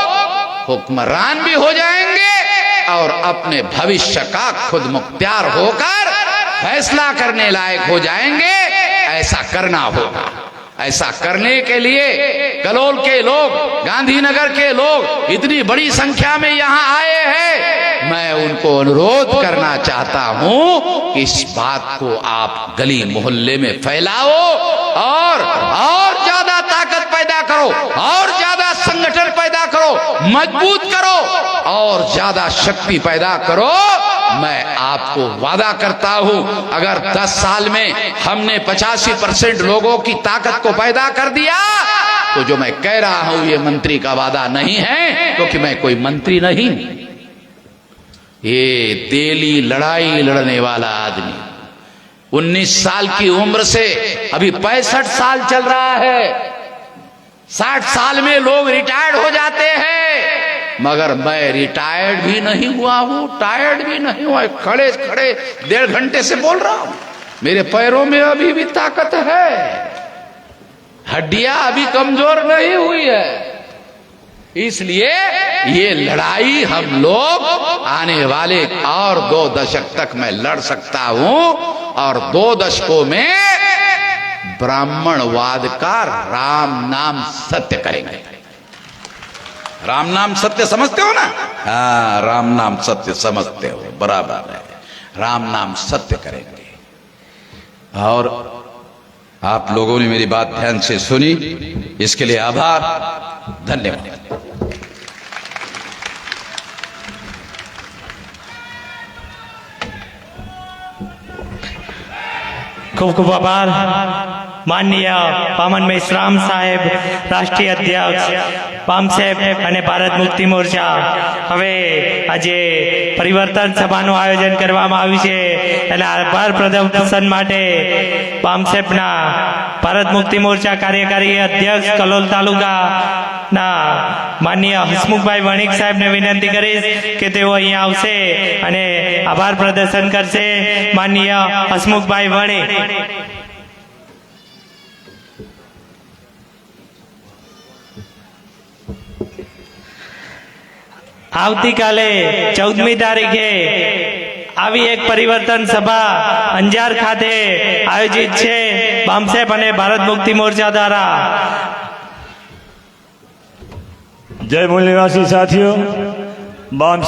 हुक्मरान भी हो जाएंगे और अपने भविष्य का खुद मुख्तियार होकर फैसला करने लायक हो जाएंगे। ऐसा करना होगा। ऐसा करने के लिए कलोल के लोग, गांधीनगर के लोग इतनी बड़ी संख्या में यहां आए हैं। मैं उनको अनुरोध करना चाहता हूं कि इस बात को आप गली मोहल्ले में फैलाओ और ज्यादा ताकत पैदा करो, और ज्यादा संगठन पैदा करो, मजबूत करो और ज्यादा शक्ति पैदा करो। मैं आपको वादा करता हूं, अगर 10 साल में हमने 85% लोगों की ताकत को पैदा कर दिया, तो जो मैं कह रहा हूं ये मंत्री का वादा नहीं है, क्योंकि मैं कोई मंत्री नहीं। ये दिली लड़ाई लड़ने वाला आदमी 19 साल की उम्र से अभी 65 साल चल रहा है। 60 साल में लोग रिटायर्ड हो जाते हैं, मगर मैं रिटायर्ड भी नहीं हुआ हूं, टायर्ड भी नहीं हुआ। खड़े खड़े 1.5 घंटे से बोल रहा हूं। मेरे पैरों में अभी भी ताकत है, हड्डियां अभी कमजोर नहीं हुई है। इसलिए ये लड़ाई हम लोग आने वाले और 2 दशक तक मैं लड़ सकता हूं, और 2 दशकों में ब्राह्मणवाद का राम नाम सत्य करेंगे। राम नाम सत्य समझते हो ना? हाँ, राम नाम सत्य समझते हो, बराबर है। राम नाम सत्य करेंगे। और आप लोगों ने मेरी बात ध्यान से सुनी, इसके लिए आभार, धन्यवाद। खूब खूब आभार माननीय पामन मेश्राम साहेब, રાષ્ટ્રીય અધ્યક્ષ પામસેબ અને ભારત મુક્તિ મોરચા। હવે આજે પરિવર્તન સભાનું આયોજન કરવામાં આવ્યું છે, અને આભાર પ્રદર્શન માટે પામસેબના ભારત મુક્તિ મોરચા કાર્યકારી અધ્યક્ષ કલોલ તાલુકાના માનનીય હસમુખભાઈ વણિક સાહેબને વિનંતી કરીશ કે તેઓ અહીંયા આવશે અને આભાર પ્રદર્શન કરશે। માનનીય હસમુખભાઈ વણિક। આવતીકાલે 14મી તારીખે આવી એક પરિવર્તન સભા અંજાર ખાતે આયોજિત છે બામસેપ અને ભારત મુક્તિ મોરચા દ્વારા। जय मूल निवासी साथियों, बाम